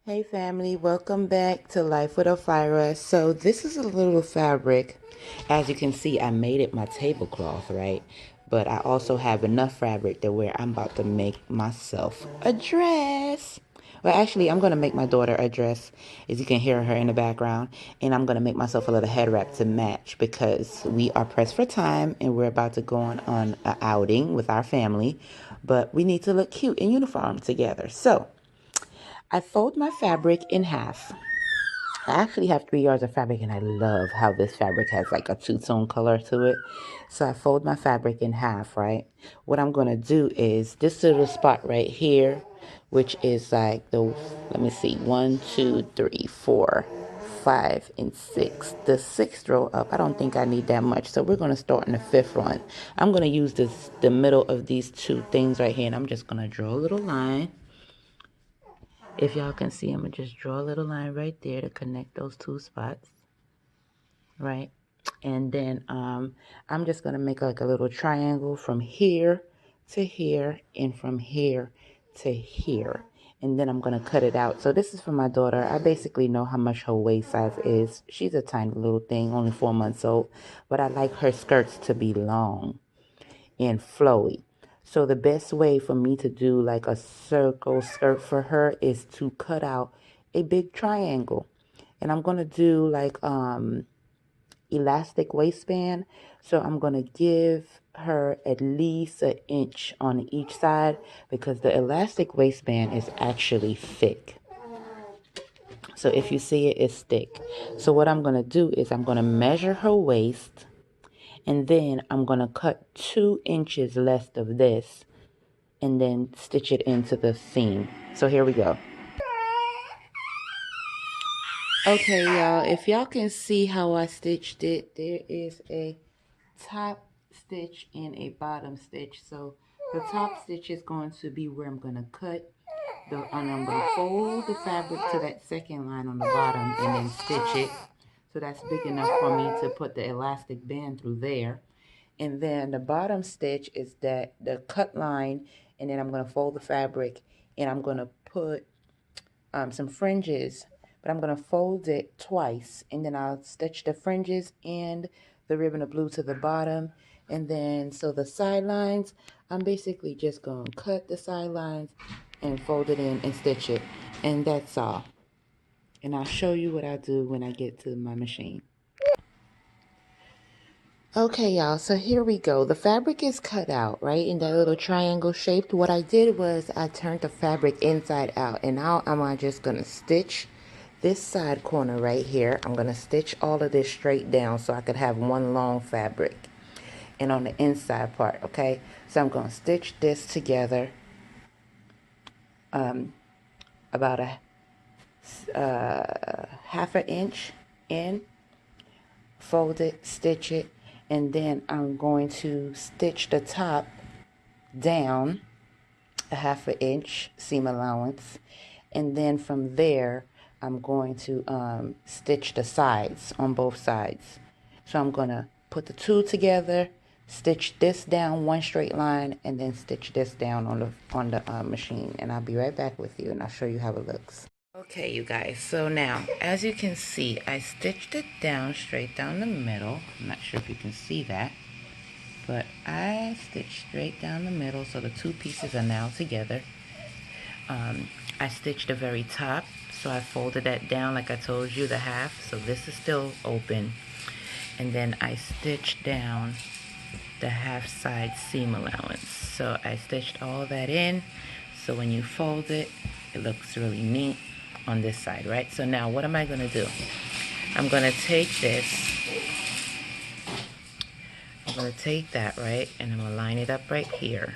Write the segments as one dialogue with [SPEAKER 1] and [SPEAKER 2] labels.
[SPEAKER 1] Hey family, welcome back to Life with Elvira. So this is a little fabric. As you can see, I made it my tablecloth, right? But I also have enough fabric to where I'm about to make myself a dress. Well, actually, I'm going to make my daughter a dress, as you can hear her in the background. And I'm going to make myself a little head wrap to match because we are pressed for time and we're about to go on an outing with our family. But we need to look cute in uniform together. So I fold my fabric in half. I actually have 3 yards of fabric and I love how this fabric has like a two-tone color to it. So I fold my fabric in half, right? What I'm going to do is this little spot right here, which is like let me see, 1, 2, 3, 4, 5, and 6. The sixth row up, I don't think I need that much. So we're going to start in the fifth one. I'm going to use the middle of these two things right here and I'm just going to draw a little line. If y'all can see, I'm going to just draw a little line right there to connect those two spots, right? And then I'm just going to make like a little triangle from here to here and from here to here. And then I'm going to cut it out. So this is for my daughter. I basically know how much her waist size is. She's a tiny little thing, only 4 months old. But I like her skirts to be long and flowy. So the best way for me to do like a circle skirt for her is to cut out a big triangle. And I'm going to do like elastic waistband. So I'm going to give her at least an inch on each side because the elastic waistband is actually thick. So if you see it, it's thick. So what I'm going to do is I'm going to measure her waist and then I'm going to cut 2 inches less of this and then stitch it into the seam. So here we go. Okay, y'all, if y'all can see how I stitched it, there is a top stitch and a bottom stitch. So the top stitch is going to be where I'm going to cut and I'm going to fold the fabric to that second line on the bottom and then stitch it. So that's big enough for me to put the elastic band through there. And then the bottom stitch is the cut line, and then I'm going to fold the fabric and I'm going to put some fringes, but I'm going to fold it twice and then I'll stitch the fringes and the ribbon of blue to the bottom. And then so the side lines, I'm basically just going to cut the side lines and fold it in and stitch it, and that's all. And I'll show you what I do when I get to my machine. Okay, y'all, so here we go. The fabric is cut out, right, in that little triangle shape. What I did was I turned the fabric inside out, and now I'm just going to stitch this side corner right here. I'm going to stitch all of this straight down so I could have one long fabric. And on the inside part, okay? So I'm going to stitch this together about a half an inch in, fold it, stitch it, and then I'm going to stitch the top down a half an inch seam allowance, and then from there I'm going to stitch the sides on both sides. So I'm going to put the two together, stitch this down one straight line, and then stitch this down on the machine, and I'll be right back with you and I'll show you how it looks. Okay, you guys, so now as you can see, I stitched it down straight down the middle. I'm not sure if you can see that, but I stitched straight down the middle, so the two pieces are now together. I stitched the very top, so I folded that down like I told you, the half, so this is still open. And then I stitched down the half side seam allowance. So I stitched all that in, so when you fold it, it looks really neat on this side, right? So now what am I going to do? I'm going to take this, I'm going to take that, right, and I'm going to line it up right here.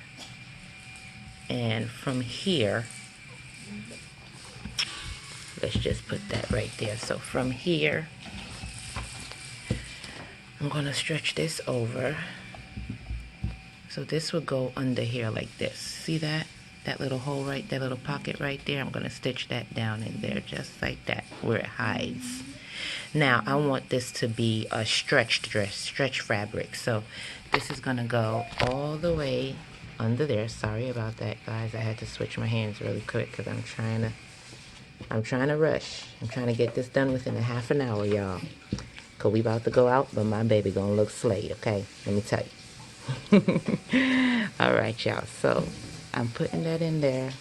[SPEAKER 1] And from here, let's just put that right there. So from here, I'm going to stretch this over. So this will go under here like this. See that? That little hole right, that little pocket right there? I'm going to stitch that down in there just like that where it hides. Now I want this to be a stretched dress, stretch fabric. So this is going to go all the way under there. Sorry about that, guys. I had to switch my hands really quick because I'm trying to I'm trying to rush. I'm trying to get this done within a half an hour, y'all. Because we about to go out, but my baby gonna look slayed, okay? Let me tell you. All right, y'all. So I'm putting that in there.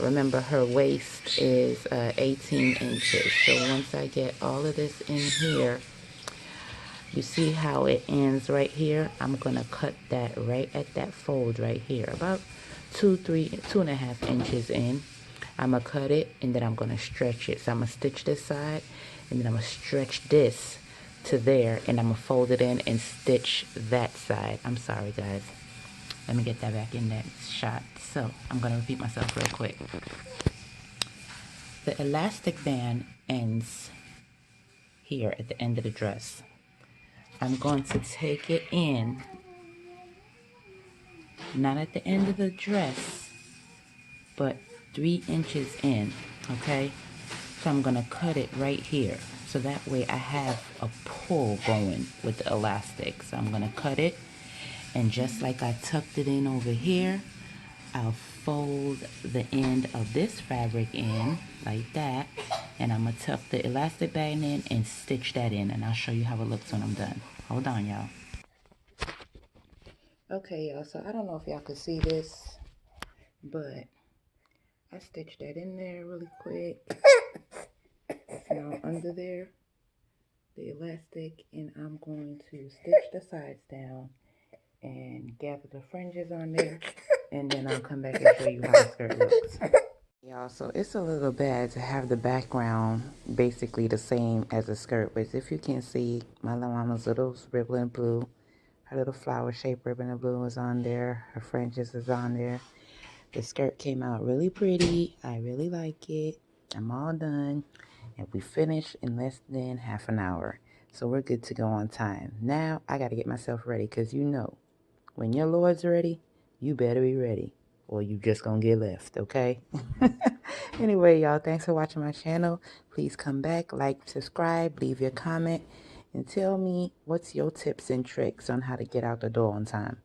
[SPEAKER 1] Remember, her waist is 18 inches. So once I get all of this in here, you see how it ends right here? I'm going to cut that right at that fold right here. About 2.5 inches in. I'm going to cut it, and then I'm going to stretch it. So I'm going to stitch this side, and then I'm going to stretch this to there, and I'm going to fold it in and stitch that side. I'm sorry, guys. Let me get that back in that shot. So I'm going to repeat myself real quick. The elastic band ends here at the end of the dress. I'm going to take it in, not at the end of the dress, but 3 inches in, okay? So I'm going to cut it right here. So that way I have a pull going with the elastic. So I'm going to cut it, and just like I tucked it in over here, I'll fold the end of this fabric in like that, and I'm going to tuck the elastic band in and stitch that in, and I'll show you how it looks when I'm done. Hold on, y'all. Okay, y'all, so I don't know if y'all can see this, but I stitched that in there really quick. Now under there, the elastic, and I'm going to stitch the sides down and gather the fringes on there, and then I'll come back and show you how the skirt looks. Y'all, so it's a little bad to have the background basically the same as the skirt, but if you can see, my little mama's little ribbon blue, her little flower shaped ribbon of blue is on there, her fringes is on there. The skirt came out really pretty. I really like it. I'm all done, and we finished in less than half an hour, so we're good to go on time. Now I got to get myself ready, because you know, when your Lord's ready, you better be ready, or you just gonna get left, okay? Anyway, y'all, thanks for watching my channel. Please come back, like, subscribe, leave your comment, and tell me what's your tips and tricks on how to get out the door on time.